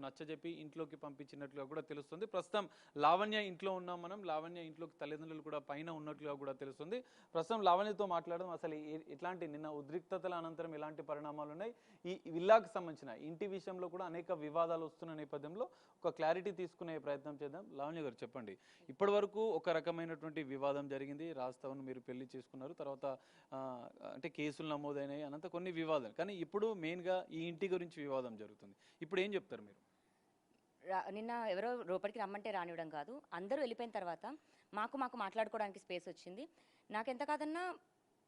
నచ్చజెప్పి ఇంట్లోకి పంపించినట్లుగా కూడా తెలుస్తుంది. ప్రస్తుతం లావణ్య ఇంట్లో ఉన్నాం మనం. లావణ్య ఇంట్లోకి తల్లిదండ్రులు కూడా పైన ఉన్నట్లుగా కూడా తెలుస్తుంది. ప్రస్తుతం లావణ్యతో మాట్లాడడం అసలు ఎట్లాంటి నిన్న ఉద్రిక్తతల అనంతరం ఎలాంటి పరిణామాలు ఉన్నాయి, ఈ విల్లాకు సంబంధించిన ఇంటి విషయంలో కూడా అనేక వివాదాలు వస్తున్న నేపథ్యంలో ఒక క్లారిటీ తీసుకునే ప్రయత్నం చేద్దాం. లావణ్య గారు చెప్పండి, ఇప్పటి వరకు ఒక రకమైనటువంటి వివాదం జరిగింది. రాస్తావును మీరు పెళ్లి చేసుకున్నారు, తర్వాత అంటే కేసులు నమోదైనాయి, అనంత కొన్ని వివాదాలు. కానీ ఇప్పుడు మెయిన్గా ఈ ఇంటి గురించి వివాదం జరుగుతుంది. ఇప్పుడు ఏం చెప్తారు మీరు? నిన్న ఎవరో లోపలికి రమ్మంటే రానివ్వడం కాదు, అందరూ వెళ్ళిపోయిన తర్వాత మాకు మాట్లాడుకోవడానికి స్పేస్ వచ్చింది. నాకెంత కాదన్నా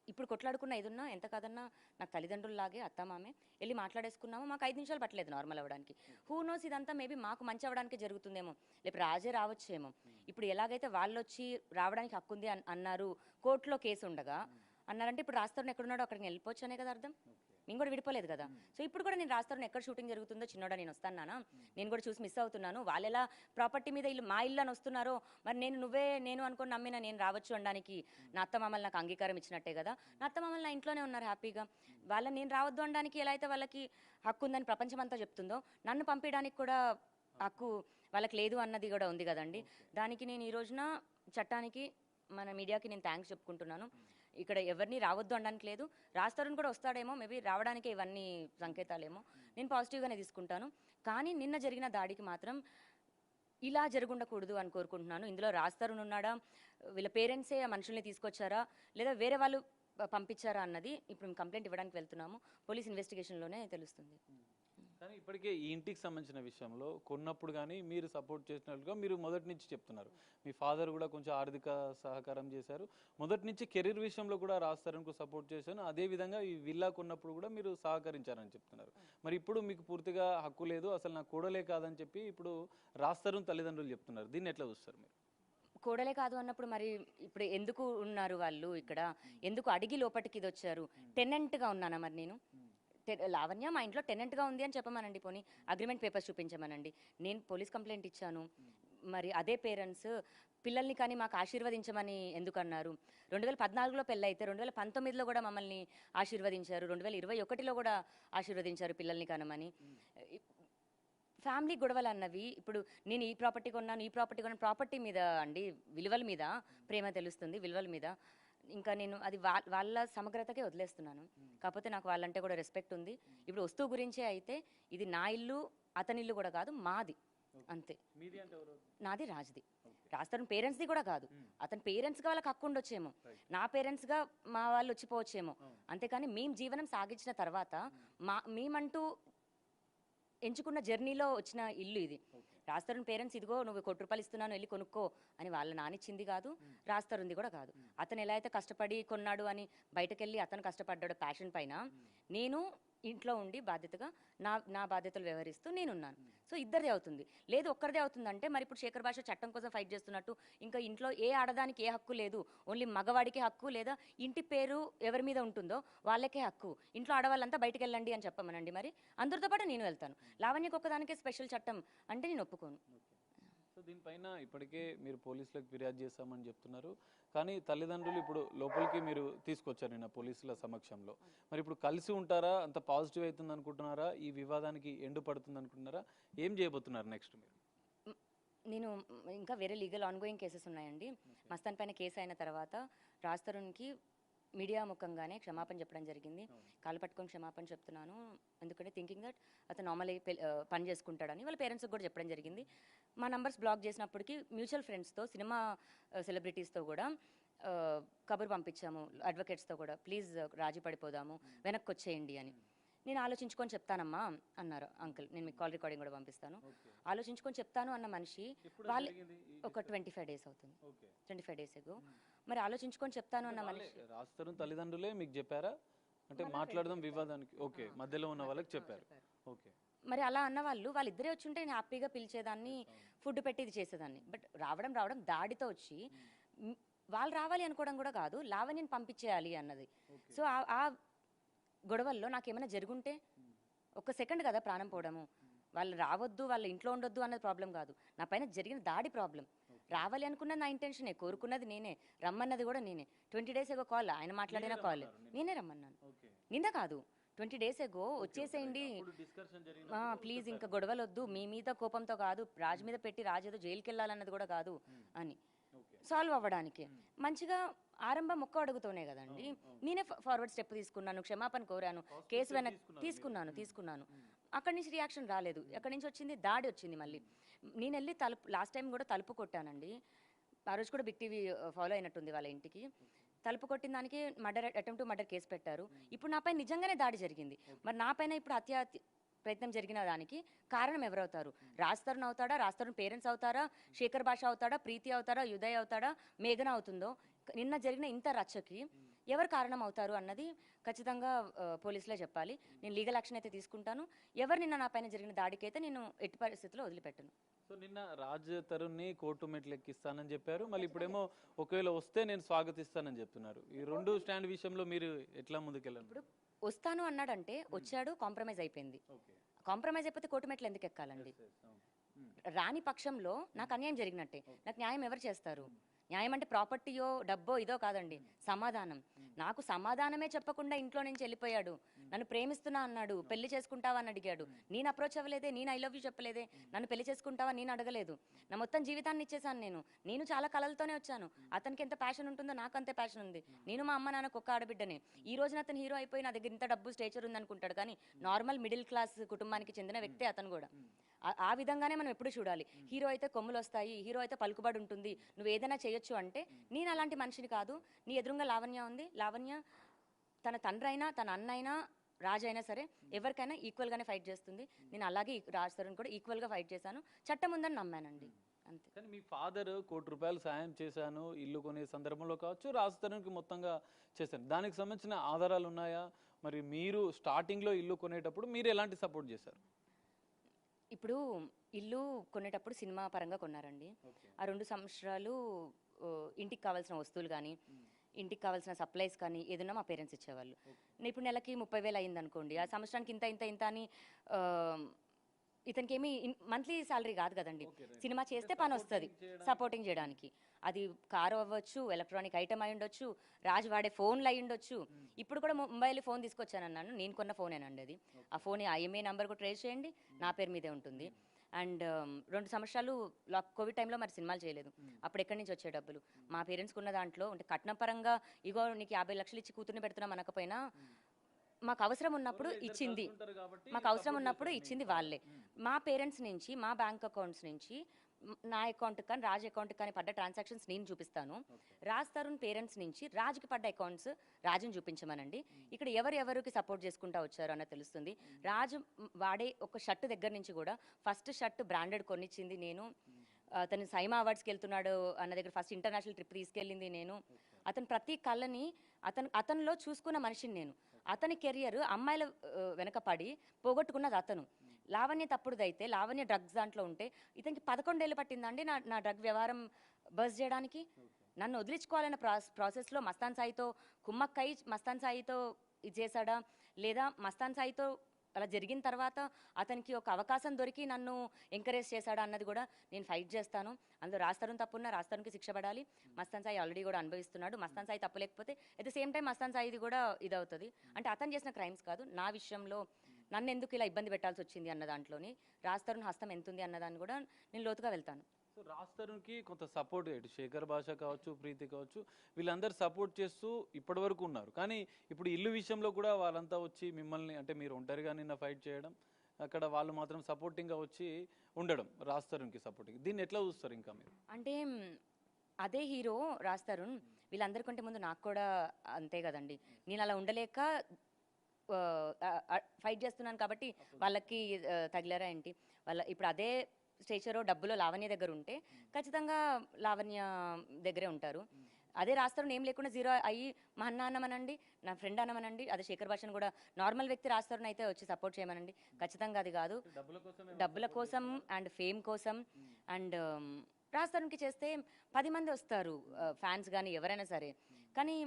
ఇప్పుడు కొట్లాడుకున్న ఏదున్నా ఎంత కాదన్నా నాకు తల్లిదండ్రుల్లాగే అత్తమామే వెళ్ళి మాట్లాడేసుకున్నాము. మాకు 5 నిమిషాలు పట్టలేదు నార్మల్ అవ్వడానికి. హూ నోస్ ఇదంతా మేబీ మాకు మంచి అవ్వడానికి జరుగుతుందేమో, లేకపోతే రాజే రావచ్చేమో. ఇప్పుడు ఎలాగైతే వాళ్ళు వచ్చి రావడానికి హక్కు ఉంది అన్నారు, కోర్టులో కేసు ఉండగా అన్నారంటే ఇప్పుడు రాస్తారుని ఎక్కడున్నాడో అక్కడికి వెళ్ళిపోవచ్చు అనే కదా అర్థం. నేను కూడా విడిపోలేదు కదా. సో ఇప్పుడు కూడా నేను రాస్తాను ఎక్కడ షూటింగ్ జరుగుతుందో, చిన్నోడా నేను వస్తాను నాన్న, నేను కూడా చూసి మిస్ అవుతున్నాను, వాళ్ళు ఎలా ప్రాపర్టీ మీద ఇల్లు మా ఇల్లు అని వస్తున్నారో, మరి నేను అనుకుని నమ్మినా నేను రావచ్చు అనడానికి నా అత్తమామలు నాకు అంగీకారం ఇచ్చినట్టే కదా. నా అత్తమామలు నా ఇంట్లోనే ఉన్నారు హ్యాపీగా. వాళ్ళని నేను రావద్దు అనడానికి ఎలా అయితే వాళ్ళకి హక్కు ఉందని ప్రపంచం అంతా చెప్తుందో, నన్ను పంపించడానికి కూడా హక్కు వాళ్ళకి లేదు అన్నది కూడా ఉంది కదండి. దానికి నేను ఈ రోజున చట్టానికి మన మీడియాకి నేను థ్యాంక్స్ చెప్పుకుంటున్నాను. ఇక్కడ ఎవరిని రావద్దు అనడానికి లేదు. రాస్తారని కూడా వస్తాడేమో, మేబీ రావడానికే ఇవన్నీ సంకేతాలేమో. నేను పాజిటివ్గానే తీసుకుంటాను. కానీ నిన్న జరిగిన దాడికి మాత్రం ఇలా జరగకూడదు అని కోరుకుంటున్నాను. ఇందులో రాస్తారని ఉన్నాడా, వీళ్ళ పేరెంట్సే ఆ మనుషుల్ని తీసుకొచ్చారా, లేదా వేరే వాళ్ళు పంపించారా అన్నది ఇప్పుడు మేము కంప్లైంట్ ఇవ్వడానికి వెళ్తున్నాము. పోలీస్ ఇన్వెస్టిగేషన్లోనే తెలుస్తుంది. కానీ ఇప్పటికే ఈ ఇంటికి సంబంధించిన విషయంలో కొన్నప్పుడు కానీ మీరు సపోర్ట్ చేసినట్లుగా మీరు మొదటి నుంచి చెప్తున్నారు. మీ ఫాదర్ కూడా కొంచెం ఆర్థిక సహకారం చేశారు. మొదటి నుంచి కెరీర్ విషయంలో కూడా రాస్తారని సపోర్ట్ చేశాను. అదేవిధంగా ఈ విల్లా కొన్నప్పుడు కూడా మీరు సహకరించారని చెప్తున్నారు. మరి ఇప్పుడు మీకు పూర్తిగా హక్కు లేదు, అసలు నాకు కూడలే కాదని చెప్పి ఇప్పుడు రాస్తారని తల్లిదండ్రులు చెప్తున్నారు. దీన్ని ఎట్లా చూస్తారు మీరు? కూడలే కాదు అన్నప్పుడు మరి ఇప్పుడు ఎందుకు ఉన్నారు వాళ్ళు ఇక్కడ? ఎందుకు అడిగి లోపలికి ఇది వచ్చారు? టెనెంట్గా ఉన్నానా మరి నేను? లావణ్య మా ఇంట్లో టెనెంట్గా ఉంది అని చెప్పమనండి, పోనీ అగ్రిమెంట్ పేపర్స్ చూపించమనండి. నేను పోలీస్ కంప్లైంట్ ఇచ్చాను. మరి అదే పేరెంట్స్ పిల్లల్ని కానీ మాకు ఆశీర్వదించమని ఎందుకు అన్నారు? 2014లో పెళ్ళి అయితే 2019లో కూడా మమ్మల్ని ఆశీర్వదించారు, 2021లో కూడా ఆశీర్వదించారు పిల్లల్ని కనమని. ఫ్యామిలీ గొడవలు అన్నవి ఇప్పుడు నేను ఈ ప్రాపర్టీ కొన్నాను ప్రాపర్టీ మీద అండి, విలువల మీద ప్రేమ తెలుస్తుంది, విలువల మీద. ఇంకా నేను అది వాళ్ళ సమగ్రతకే వదిలేస్తున్నాను. కాకపోతే నాకు వాళ్ళంటే కూడా రెస్పెక్ట్ ఉంది. ఇప్పుడు వస్తువు గురించే అయితే ఇది నా ఇల్లు, అతని ఇల్లు కూడా కాదు, మాది అంతే. నాది రాజ్ది. రాస్తాను పేరెంట్స్ది కూడా కాదు. అతని పేరెంట్స్గా వాళ్ళకి హక్కు ఉండొచ్చేమో, నా పేరెంట్స్గా మా వాళ్ళు వచ్చిపోవచ్చేమో. అంతేకాని మేము జీవనం సాగించిన తర్వాత మేమంటూ ఎంచుకున్న జర్నీలో వచ్చిన ఇల్లు ఇది. రాస్తారుని పేరెంట్స్ ఇదిగో నువ్వు ₹1 ఇస్తున్నాను వెళ్ళి కొనుక్కో అని వాళ్ళ నానిచ్చింది కాదు, రాస్తారుంది కూడా కాదు. అతను ఎలా అయితే కష్టపడి కొన్నాడు అని బయటకెళ్ళి అతను కష్టపడ్డాడు ప్యాషన్ పైన, నేను ఇంట్లో ఉండి బాధ్యతగా నా బాధ్యతలు వ్యవహరిస్తూ నేనున్నాను. సో ఇద్దరిదే అవుతుంది. లేదు ఒక్కరిదే అవుతుందంటే మరి ఇప్పుడు శేఖర్ భాష చట్టం కోసం ఫైట్ చేస్తున్నట్టు ఇంకా ఇంట్లో ఏ ఆడదానికి ఏ హక్కు లేదు, ఓన్లీ మగవాడికే హక్కు, లేదా ఇంటి పేరు ఎవరి మీద ఉంటుందో వాళ్ళకే హక్కు, ఇంట్లో ఆడవాళ్ళంతా బయటకు వెళ్ళండి అని చెప్పమనండి. మరి అందరితో పాటు నేను వెళ్తాను. లావణ్యకు ఒక్కదానికే స్పెషల్ చట్టం అంటే నేను ఒప్పుకోను. సో దీనిపైన ఇప్పటికే మీరు పోలీసులకు ఫిర్యాదు చేస్తామని చెప్తున్నారు. కానీ తల్లిదండ్రులు ఇప్పుడు లోపలికి మీరు తీసుకొచ్చారు నిన్న పోలీసుల సమక్షంలో. మరి ఇప్పుడు కలిసి ఉంటారా? అంత పాజిటివ్ అవుతుంది అనుకుంటున్నారా? ఈ వివాదానికి ఎండు పడుతుంది అనుకుంటున్నారా? ఏం చేయబోతున్నారు నెక్స్ట్ మీరు? నేను ఇంకా వేరే లీగల్ ఆన్గోయింగ్ కేసెస్ ఉన్నాయండి. మస్తాన్ పైన కేసు అయిన తర్వాత రాజ్ మీడియా ముఖంగానే క్షమాపణ చెప్పడం జరిగింది. కాలు పట్టుకొని క్షమాపణ చెప్తున్నాను, ఎందుకంటే థింకింగ్ దట్ అతను నార్మల్ పని చేసుకుంటాడని వాళ్ళ పేరెంట్స్కి కూడా చెప్పడం జరిగింది. మా నంబర్స్ బ్లాక్ చేసినప్పటికీ మ్యూచువల్ ఫ్రెండ్స్తో, సినిమా సెలబ్రిటీస్తో కూడా కబురు పంపించాము, అడ్వకేట్స్తో కూడా, ప్లీజ్ రాజీ పడిపోదాము, వెనక్కి వచ్చేయండి అని. నేను ఆలోచించుకొని చెప్తానమ్మా అన్నారు అంకుల్. నేను మీకు కాల్ రికార్డింగ్ కూడా పంపిస్తాను. ఆలోచించుకొని చెప్తాను అన్న మనిషి వాళ్ళు ఒక 25 డేస్ అవుతుంది, 25 డేస్ ఎగో. మరి ఆలోచించుకొని చెప్తాను అన్న మనిషి రాస్తారు తల్లిదండ్రులే మీకు చెప్పారా? అంటే మాట్లాడదాం వివాదానికి ఓకే మధ్యలో ఉన్న వాళ్ళకి చెప్పారు. ఓకే, మరి అలా అన్న వాళ్ళిద్దరే వచ్చి ఉంటే నేను హ్యాపీగా పిలిచేదాన్ని, ఫుడ్ పెట్టి ఇది చేసేదాన్ని. బట్ రావడం దాడితో వచ్చి వాళ్ళు రావాలి అనుకోవడం కూడా కాదు, లావణ్యని పంపించేయాలి అన్నది. సో ఆ గొడవల్లో నాకేమైనా జరుగుంటే ఒక్క సెకండ్ కదా ప్రాణం పోవడము. వాళ్ళు రావద్దు, వాళ్ళ ఇంట్లో ఉండొద్దు అన్నది ప్రాబ్లం కాదు, నా పైన జరిగిన దాడి ప్రాబ్లం. రావాలి అనుకున్నది నా ఇంటెన్షనే, కోరుకున్నది నేనే, రమ్మన్నది కూడా నేనే. 20 డేస్ ఏగో కాల్, ఆయన మాట్లాడిన కాల్ నేనే రమ్మన్నాను. నింద కాదు, 20 days ago వచ్చేసేయండి, ప్లీజ్ ఇంకా గొడవలు వద్దు, మీ మీద కోపంతో కాదు, రాజు మీద పెట్టి రాజు ఏదో జైలుకి వెళ్ళాలన్నది కూడా కాదు అని సాల్వ్ అవ్వడానికి మంచిగా ఆరంభం ఒక్క అడుగుతోనే కదండి. నేనే ఫార్వర్డ్ స్టెప్ తీసుకున్నాను, క్షమాపణ కోరాను, కేసు వెనక్కి తీసుకున్నాను. అక్కడి నుంచి రియాక్షన్ రాలేదు. ఎక్కడి నుంచి వచ్చింది? దాడి వచ్చింది. మళ్ళీ నేను వెళ్ళి లాస్ట్ టైం కూడా తలుపు కొట్టానండి. ఆ రోజు కూడా బిగ్ టీవీ ఫాలో అయినట్టుంది వాళ్ళ ఇంటికి. తలుపు కొట్టిన దానికి అటెంప్ట్ టు మర్డర్ కేసు పెట్టారు. ఇప్పుడు నాపై నిజంగానే దాడి జరిగింది. మరి నాపైన ఇప్పుడు హత్య ప్రయత్నం జరిగిన దానికి కారణం ఎవరవుతారు? రాజ్ తరుణ్ అవుతాడా? రాజ్ తరుణ్ పేరెంట్స్ అవుతారా? శేఖర్ భాష అవుతాడా? ప్రీతి అవుతాడా? ఉదయ్ అవుతాడా? మేఘన అవుతుందో? నిన్న జరిగిన ఇంత రచ్చకి ఎవరు కారణం అవుతారు అన్నది ఖచ్చితంగా పోలీసులే చెప్పాలి. నేను లీగల్ యాక్షన్ అయితే తీసుకుంటాను. ఎవరు నిన్న నా పైన జరిగిన దాడికైతే నేను ఎట్టి పరిస్థితుల్లో వదిలిపెట్టను. సో నిన్న రాజ్ తరుణ్ని కోర్టు మెట్లు ఎక్కిస్తానని చెప్పారు, మళ్ళీ ఇప్పుడేమో ఒకవేళ వస్తే నేను స్వాగతిస్తానని చెప్తున్నారు. ఈ రెండు స్టాండ్ విషయంలో మీరు ఎట్లా ముందుకెళ్ళారు? ఇప్పుడు వస్తాను అన్నాడంటే వచ్చాడు, కాంప్రమైజ్ అయిపోయింది. కాంప్రమైజ్ అయిపోతే కోర్టు మెట్లు ఎందుకు ఎక్కాలండి? రాని పక్షంలో నాకు అన్యాయం జరిగినట్టే. నాకు న్యాయం ఎవరు చేస్తారు? న్యాయం అంటే ప్రాపర్టీయో డబ్బో ఇదో కాదండి, సమాధానం. నాకు సమాధానమే చెప్పకుండా ఇంట్లో నుంచి వెళ్ళిపోయాడు. నన్ను ప్రేమిస్తున్నా అన్నాడు, పెళ్లి చేసుకుంటావా అని అడిగాడు. నేను అప్రోచ్ అవ్వలేదే, నేను ఐ లవ్ యూ చెప్పలేదే. నన్ను పెళ్లి చేసుకుంటావా నేను అడగలేదు. నా మొత్తం జీవితాన్ని ఇచ్చేసాను. నేను చాలా కలలతోనే వచ్చాను. అతనికి ఎంత ప్యాషన్ ఉంటుందో నాకు అంతే ప్యాషన్ ఉంది. నేను మా అమ్మ నాన్నకు ఒక్క ఆడబిడ్డనే. ఈ రోజున అతను హీరో అయిపోయి నా దగ్గర ఇంత డబ్బు స్టేచర్ ఉంది అనుకుంటాడు, కానీ నార్మల్ మిడిల్ క్లాస్ కుటుంబానికి చెందిన వ్యక్తే అతను కూడా. ఆ విధంగానే మనం ఎప్పుడు చూడాలి. హీరో అయితే కొమ్ములు వస్తాయి, హీరో అయితే పలుకుబడి ఉంటుంది, నువ్వు ఏదైనా చేయొచ్చు అంటే నేను అలాంటి మనిషిని కాదు. నీ ఎదురుగా లావణ్య ఉంది. లావణ్య తన తండ్రి అయినా తన అన్న అయినా రాజు అయినా సరే ఎవరికైనా ఈక్వల్గానే ఫైట్ చేస్తుంది. నేను అలాగే రాజ్ తరుణ్ కూడా ఈక్వల్గా ఫైట్ చేశాను. చట్టం ఉందని నమ్మానండి, అంతే. కానీ మీ ఫాదర్ ₹1 కోటి సాయం చేశాను ఇల్లు కొనే సందర్భంలో కావచ్చు, రాజ్ తరుణ్కి మొత్తంగా చేశాను, దానికి సంబంధించిన ఆధారాలు ఉన్నాయా? మరి మీరు స్టార్టింగ్లో ఇల్లు కొనేటప్పుడు మీరు ఎలాంటి సపోర్ట్ చేశారు? ఇప్పుడు ఇల్లు కొనేటప్పుడు సినిమా పరంగా కొన్నారండి. ఆ 2 సంవత్సరాలు ఇంటికి కావాల్సిన వస్తువులు కానీ ఇంటికి కావాల్సిన సప్లైస్ కానీ ఏదైనా మా పేరెంట్స్ ఇచ్చేవాళ్ళు. ఇప్పుడు నెలకి 30,000 అయింది అనుకోండి, ఆ సంవత్సరానికి ఇంత అని ఇతనికి ఏమి మంత్లీ శాలరీ కాదు కదండి. సినిమా చేస్తే పని వస్తుంది సపోర్టింగ్ చేయడానికి. అది కారు అవ్వచ్చు, ఎలక్ట్రానిక్ ఐటమ్ అయి ఉండొచ్చు, రాజు వాడే ఫోన్లు అయి ఉండొచ్చు. ఇప్పుడు కూడా ముంబైలో ఫోన్ తీసుకొచ్చానన్నాను, నేను కొన్న ఫోనేనండి అది. ఆ ఫోన్ ఐఎంఏ నెంబర్ కూడా ట్రేస్ చేయండి, నా పేరు మీదే ఉంటుంది. అండ్ 2 సంవత్సరాలు కోవిడ్ టైంలో మరి సినిమాలు చేయలేదు. అప్పుడు ఎక్కడి నుంచి వచ్చే డబ్బులు? మా పేరెంట్స్కి ఉన్న దాంట్లో అంటే కట్నం పరంగా ఇగో నీకు 50 లక్షలు ఇచ్చి కూతుర్ని పెడుతున్నాం అనకపోయినా మాకు అవసరం ఉన్నప్పుడు ఇచ్చింది వాళ్ళే. మా పేరెంట్స్ నుంచి, మా బ్యాంక్ అకౌంట్స్ నుంచి నా అకౌంట్ కానీ రాజ్ అకౌంట్ కానీ పడ్డ ట్రాన్సాక్షన్స్ నేను చూపిస్తాను. రాజ్ తరుణ్ పేరెంట్స్ నుంచి రాజుకి పడ్డ అకౌంట్స్ రాజుని చూపించమనండి. ఇక్కడ ఎవరికి సపోర్ట్ చేసుకుంటా వచ్చారు అన్న తెలుస్తుంది. రాజు వాడే ఒక షర్ట్ దగ్గర నుంచి కూడా ఫస్ట్ షర్ట్ బ్రాండెడ్ కొనిచ్చింది నేను. అతను సైమా అవార్డ్స్కి వెళ్తున్నాడు అన్న దగ్గర ఫస్ట్ ఇంటర్నేషనల్ ట్రిప్ తీసుకెళ్ళింది నేను. అతను ప్రతి కళ్ళని అతనిలో చూసుకున్న మనిషిని నేను. అతని కెరియర్ అమ్మాయిల వెనక పడి పోగొట్టుకున్నది అతను. లావణ్య తప్పుడుదైతే, లావణ్య డ్రగ్స్ దాంట్లో ఉంటే ఇతనికి 11 ఏళ్ళు పట్టిందండి నా డ్రగ్ వ్యవహారం బస్ చేయడానికి. నన్ను వదిలించుకోవాలన్న ప్రాసెస్లో మస్తాన్ సాయితో కుమ్మక్కై మస్తాన్ సాయితో ఇది చేశాడా, లేదా మస్తాన్ సాయితో అలా జరిగిన తర్వాత అతనికి ఒక అవకాశం దొరికి నన్ను ఎంకరేజ్ చేశాడా అన్నది కూడా నేను ఫైట్ చేస్తాను. అందులో రాజ్ తరుణ్ తప్పున్నా రాజ్ తరుణ్కి శిక్ష పడాలి. మస్తాన్ సాయి ఆల్రెడీ కూడా అనుభవిస్తున్నాడు. మస్తాన్ సాయి తప్పు లేకపోతే at the same time Mastan సాయిది కూడా ఇదవుతుంది. అంటే అతను చేసిన క్రైమ్స్ కాదు, నా విషయంలో నన్ను ఎందుకు ఇలా ఇబ్బంది పెట్టాల్సి వచ్చింది అన్న దాంట్లోని రాజ్ తరుణ్ హస్తం ఎంతుంది అన్నదాన్ని కూడా నేను లోతుగా వెళ్తాను. సో రాజ్ తరుణ్కి కొంత సపోర్ట్, ఇటు శేఖర్ భాష కావచ్చు, ప్రీతి కావచ్చు, వీళ్ళందరూ సపోర్ట్ చేస్తూ ఇప్పటి వరకు ఉన్నారు. కానీ ఇప్పుడు ఇల్లు విషయంలో కూడా వాళ్ళంతా వచ్చి మిమ్మల్ని, అంటే మీరు ఒంటరిగా నిన్న ఫైట్ చేయడం, అక్కడ వాళ్ళు మాత్రం సపోర్టింగ్గా వచ్చి ఉండడం, రాజ్ తరుణ్కి సపోర్టింగ్, దీన్ని ఎట్లా చూస్తారు? ఇంకా మీరు అంటే అదే హీరో రాజ్ తరుణ్ వీళ్ళందరికంటే ముందు నాకు కూడా అంతే కదండి. నేను అలా ఉండలేక ఫైట్ చేస్తున్నాను కాబట్టి వాళ్ళకి తగిలారా ఏంటి? వాళ్ళ ఇప్పుడు అదే స్టేచరో డబ్బులో లావణ్య దగ్గర ఉంటే ఖచ్చితంగా లావణ్య దగ్గరే ఉంటారు. అదే రాజ్ తరుణ్ ఏం లేకుండా జీరో అయ్యి మా అన్న అన్నమనండి, నా ఫ్రెండ్ అన్నమనండి, అదే శేఖర్ భాషను కూడా నార్మల్ వ్యక్తి రాజ్ తరుణ్ అయితే వచ్చి సపోర్ట్ చేయమనండి. ఖచ్చితంగా అది కాదు. డబ్బుల కోసం అండ్ ఫేమ్ కోసం అండ్ రాజ్ తరుణ్కి చేస్తే 10 మంది వస్తారు ఫ్యాన్స్ కానీ ఎవరైనా సరే. కానీ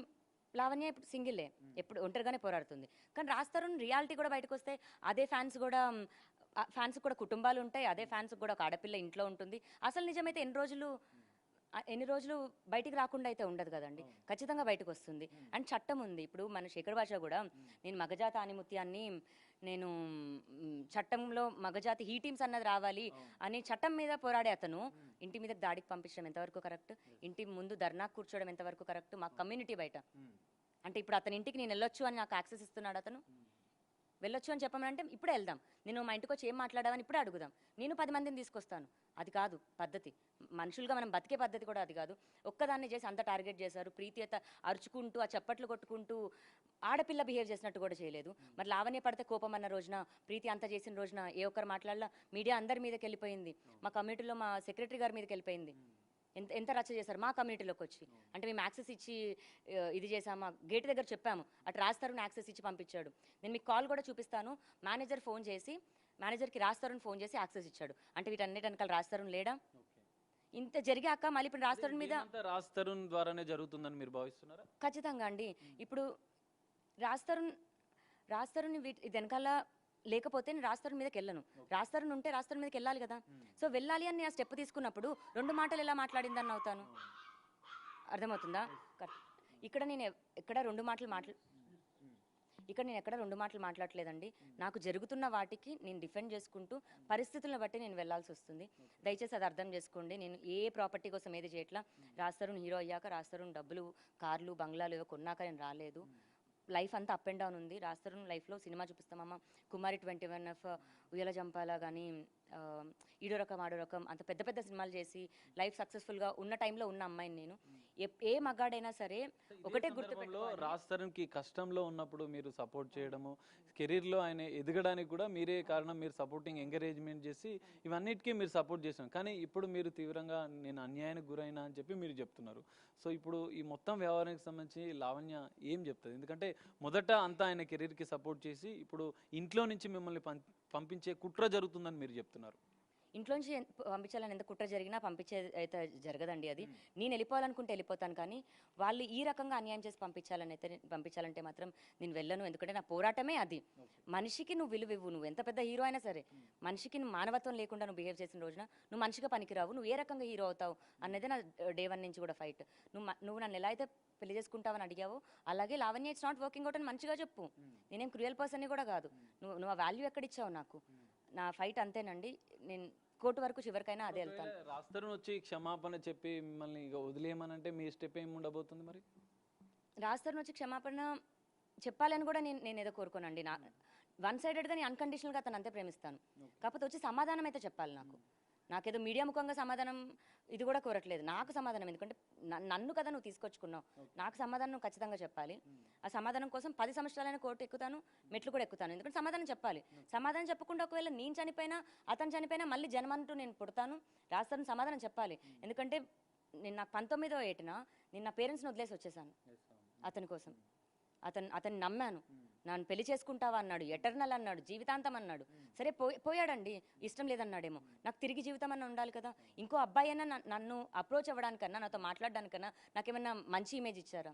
లావణ్య ఇప్పుడు సింగిలే, ఎప్పుడు ఒంటరిగానే పోరాడుతుంది. కానీ రాజ్ తరుణ్ రియాలిటీ కూడా బయటకు వస్తే అదే ఫ్యాన్స్ కూడా కుటుంబాలు ఉంటాయి, అదే ఫ్యాన్స్ కూడా ఒక ఆడపిల్ల ఇంట్లో ఉంటుంది. అసలు నిజమైతే ఎన్ని రోజులు ఎన్ని రోజులు బయటికి రాకుండా అయితే ఉండదు కదండి, ఖచ్చితంగా బయటకు వస్తుంది. అండ్ చట్టం ఉంది. ఇప్పుడు మన శేఖర్ భాష కూడా నేను మగజాత ఆనిముత్యాన్ని నేను చట్టంలో మగజాతి హీ టీమ్స్ అన్నది రావాలి అని చట్టం మీద పోరాడే అతను ఇంటి మీద దాడికి పంపించడం ఎంతవరకు కరెక్ట్, ఇంటి ముందు ధర్నా కూర్చోవడం ఎంతవరకు కరెక్ట్, మా కమ్యూనిటీ బయట. అంటే ఇప్పుడు అతని ఇంటికి నేను వెళ్ళొచ్చు అని నాకు యాక్సెస్ ఇస్తున్నాడు అతను. వెళ్ళొచ్చు అని చెప్పమంటే ఇప్పుడే వెళ్దాం, నేను మా ఇంటికి వచ్చి ఏం మాట్లాడామని ఇప్పుడే అడుగుదాం, నేను 10 మందిని తీసుకొస్తాను. అది కాదు పద్ధతి. మనుషులుగా మనం బతికే పద్ధతి కూడా అది కాదు. ఒక్కదాన్ని చేసి అంత టార్గెట్ చేశారు. ప్రీతి అత అరుచుకుంటూ ఆ చప్పట్లు కొట్టుకుంటూ ఆడపిల్ల బిహేవ్ చేసినట్టు కూడా చేయలేదు. మరి లావణ్య పడితే కోపం అన్న రోజున, ప్రీతి అంత చేసిన రోజున ఏ ఒక్కరు మాట్లాడలా. మీడియా అందరి మీదకి వెళ్ళిపోయింది, మా కమ్యూనిటీలో మా సెక్రటరీ గారి మీదకి వెళ్ళిపోయింది. ఎంత రచ్చ చేశారు మా కమ్యూనిటీలోకి వచ్చి. అంటే మేము యాక్సెస్ ఇచ్చి ఇది చేసామా, గేట్ దగ్గర చెప్పాము, అటు రాస్తారుని యాక్సెస్ ఇచ్చి పంపించాడు. నేను మీకు కాల్ కూడా చూపిస్తాను. మేనేజర్కి రాస్తారుని ఫోన్ చేసి యాక్సెస్ ఇచ్చాడు. అంటే వీటన్నిటి వెనకాల రాస్తారుని లేడా? ఇంత జరిగాక మళ్ళీ ఇప్పుడు రాస్తారుని మీద రాస్తారుని ద్వారానే జరుగుతుందని మీరు భావిస్తున్నారా? ఖచ్చితంగా అండి. ఇప్పుడు రాస్తారుని ఇది వెనకాల లేకపోతే నేను రాస్తారుని మీదకి వెళ్ళను. రాస్తారుని ఉంటే రాస్తారుని మీదకి వెళ్ళాలి కదా. సో వెళ్ళాలి అని ఆ స్టెప్ తీసుకున్నప్పుడు 2 మాటలు ఎలా మాట్లాడిందని అవుతాను. అర్థమవుతుందా? ఇక్కడ నేను ఎక్కడ 2 మాటలు మాట్లాడలేదండి. నాకు జరుగుతున్న వాటికి నేను డిఫెండ్ చేసుకుంటూ పరిస్థితులను బట్టి నేను వెళ్లాల్సి వస్తుంది. దయచేసి అది అర్థం చేసుకోండి. నేను ఏ ప్రాపర్టీ కోసం ఏది చేయట్లా. రాస్తారుని హీరో అయ్యాక, రాస్తారుని డబ్బులు, కార్లు, బంగ్లాలు ఏవో కొన్నాక నేను రాలేదు. లైఫ్ అంతా అప్ అండ్ డౌన్ ఉంది. రాస్తారుని లైఫ్లో సినిమా చూపిస్తామమ్మ, కుమారి 21F, ఉయ్యాల జంపాల కానీ, ఈడో రకం ఆడో రకం, అంత పెద్ద పెద్ద సినిమాలు చేసి లైఫ్ సక్సెస్ఫుల్గా ఉన్న టైంలో ఉన్న అమ్మాయిని నేను. ఏ మగాడైనా సరే ఒకటే గుర్తుపెట్టుకోవాలి. రాస్తారునికి కష్టంలో ఉన్నప్పుడు మీరు సపోర్ట్ చేయడము, కెరీర్లో ఆయన ఎదగడానికి కూడా మీరే కారణం. మీరు సపోర్టింగ్ ఎంకరేజ్మెంట్ చేసి ఇవన్నిటికీ మీరు సపోర్ట్ చేశారు. కానీ ఇప్పుడు మీరు తీవ్రంగా నేను అన్యాయానికి గురైనా అని చెప్పి మీరు చెప్తున్నారు. సో ఇప్పుడు ఈ మొత్తం వ్యవహారానికి సంబంధించి లావణ్య ఏం చెప్తుంది? ఎందుకంటే మొదట అంతా ఆయన కెరీర్కి సపోర్ట్ చేసి ఇప్పుడు ఇంట్లో నుంచి మిమ్మల్ని పంపించే కుట్ర జరుగుతుందని మీరు చెప్తున్నారు. ఇంట్లోంచి పంపించాలని ఎంత కుట్ర జరిగినా పంపించే అయితే జరగదండి. అది నేను వెళ్ళిపోవాలనుకుంటే వెళ్ళిపోతాను. కానీ వాళ్ళు ఈ రకంగా అన్యాయం చేసి పంపించాలంటే మాత్రం నేను వెళ్ళను. ఎందుకంటే నా పోరాటమే అది. మనిషికి నువ్వు విలువ ఇవ్వు. నువ్వు ఎంత పెద్ద హీరో అయినా సరే, మనిషికి నువ్వు మానవత్వం లేకుండా నువ్వు బిహేవ్ చేసిన రోజున నువ్వు మనిషిగా పనికిరావు. నువ్వు ఏ రకంగా హీరో అవుతావు అన్నదే నా డే 1 నుంచి కూడా ఫైట్. నువ్వు నన్ను ఎలా అయితే పెళ్లి చేసుకుంటావని అడిగావు, అలాగే Lavanya it's not working out అని మంచిగా చెప్పు. నేనేం క్రూయల్ పర్సన్ని కూడా కాదు. నువ్వు ఆ వాల్యూ ఎక్కడిచ్చావు నాకు? నా ఫైట్ అంతేనండి. నేను కోర్టు వరకు చివరికైనా అదే వెళ్తాను. రాస్తారుని వచ్చి క్షమాపణ చెప్పి మిమ్మల్ని ఇక వదిలేయమనంటే మీ స్టెప్ ఏమి ఉండబోతుంది? మరి రాస్తారుని వచ్చి క్షమాపణ చెప్పాలని కూడా నేను ఏదో కోరుకోనండి. నా 1 సైడెడ్గా నేను అన్కండిషనల్గా అతను అంతే ప్రేమిస్తాను. కాకపోతే వచ్చి సమాధానం అయితే చెప్పాలి. నాకేదో మీడియా ముఖంగా సమాధానం ఇది కూడా కోరట్లేదు. నాకు సమాధానం, ఎందుకంటే నన్ను కదా నువ్వు తీసుకొచ్చుకున్నావు, నాకు సమాధానం నువ్వు ఖచ్చితంగా చెప్పాలి. ఆ సమాధానం కోసం 10 సంవత్సరాలైన కోర్టు ఎక్కుతాను, మెట్లు కూడా ఎక్కుతాను. ఎందుకంటే సమాధానం చెప్పాలి. సమాధానం చెప్పకుండా ఒకవేళ నేను చనిపోయినా అతను చనిపోయినా మళ్ళీ జన్మంటూ నేను పుడతాను. రాస్తాను సమాధానం చెప్పాలి. ఎందుకంటే నాకు 19వ ఏటన నేను నా పేరెంట్స్ని వదిలేసి వచ్చేసాను అతని కోసం. అతన్ని నమ్మాను. నన్ను పెళ్లి చేసుకుంటావా అన్నాడు, ఎటర్నల్ అన్నాడు, జీవితాంతం అన్నాడు. సరే పోయాడండి, ఇష్టం లేదన్నాడేమో. నాకు తిరిగి జీవితం అన్న ఉండాలి కదా. ఇంకో అబ్బాయి అయినా నన్ను అప్రోచ్ అవ్వడానికన్నా, నాతో మాట్లాడడానికన్నా నాకేమన్నా మంచి ఇమేజ్ ఇచ్చారా?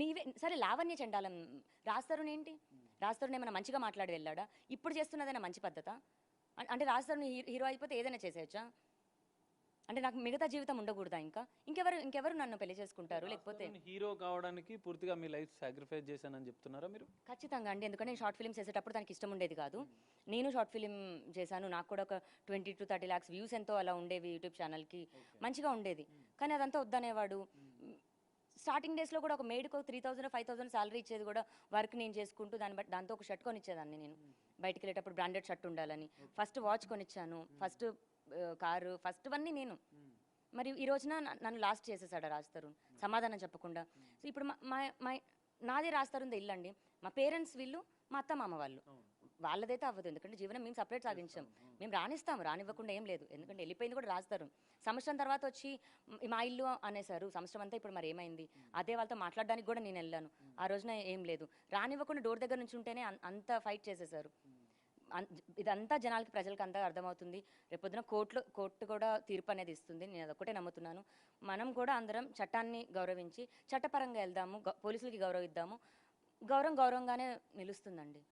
నీవే సరే. లావణ్య చండాలం, రాస్తారుని ఏంటి? రాస్తారుని ఏమైనా మంచిగా మాట్లాడి వెళ్ళాడా? ఇప్పుడు చేస్తున్నదైనా మంచి పద్ధత? అంటే రాస్తారుని హీరో అయిపోతే ఏదైనా చేసేయచ్చా? అంటే నాకు మిగతా జీవితం ఉండకూడదా? ఇంకెవరు నన్ను పెళ్లి చేసుకుంటారు? లేకపోతే హీరో కావడానికి పూర్తిగా మీ లైఫ్ సాక్రిఫైస్ చేశానని చెప్తున్నారా మీరు? ఖచ్చితంగా అండి. ఎందుకంటే నేను షార్ట్ ఫిల్మ్స్ చేసేటప్పుడు తనకి ఇష్టం ఉండేది కాదు. నేను షార్ట్ ఫిల్మ్ చేశాను. నాకు కూడా ఒక 20 to 30 lakhs వ్యూస్ ఎంతో అలా ఉండేవి యూట్యూబ్ ఛానల్కి. మంచిగా ఉండేది. కానీ అదంతా వద్దనేవాడు. స్టార్టింగ్ డేస్లో కూడా ఒక మేడ్కి 3000 5000 శాలరీ ఇచ్చేది కూడా వర్క్ నేను చేసుకుంటూ దాంతో ఒక షర్ట్ కొనిచ్చేదాన్ని. నేను బయటికి వెళ్ళేటప్పుడు బ్రాండెడ్ షర్ట్ ఉండాలని ఫస్ట్ వాచ్ కొనిచ్చాను, ఫస్ట్ కారు, ఫస్ట్ అన్నీ నేను. మరి ఈ రోజున నన్ను లాస్ట్ చేసేసాడు రాస్తారుని సమాధానం చెప్పకుండా. సో ఇప్పుడు నాదే రాస్తారుంది ఇల్లు అండి. మా పేరెంట్స్ వీళ్ళు, మా అత్త మామ వాళ్ళు, వాళ్ళదైతే అవ్వదు. ఎందుకంటే జీవనం మేము సపరేట్ సాగించాం. మేము రానివ్వకుండా ఏం లేదు. ఎందుకంటే వెళ్ళిపోయింది కూడా రాస్తారు. సంవత్సరం తర్వాత వచ్చి మా ఇల్లు అనేసారు. సంవత్సరం అంతా ఇప్పుడు మరి ఏమైంది? అదే వాళ్ళతో మాట్లాడడానికి కూడా నేను వెళ్ళాను. ఆ రోజున ఏం లేదు. రానివ్వకుండా డోర్ దగ్గర నుంచి ఉంటేనే అంత ఫైట్ చేసేసారు. ఇదంతా జనాలకి, ప్రజలకు అంతా అర్థమవుతుంది. రేపొద్దున కోర్టు కూడా తీర్పు అనేది ఇస్తుంది. నేను అదొక్కటే నమ్ముతున్నాను. మనం కూడా అందరం చట్టాన్ని గౌరవించి చట్టపరంగా వెళ్దాము, పోలీసులకి గౌరవిద్దాము. గౌరవంగానే నిలుస్తుందండి.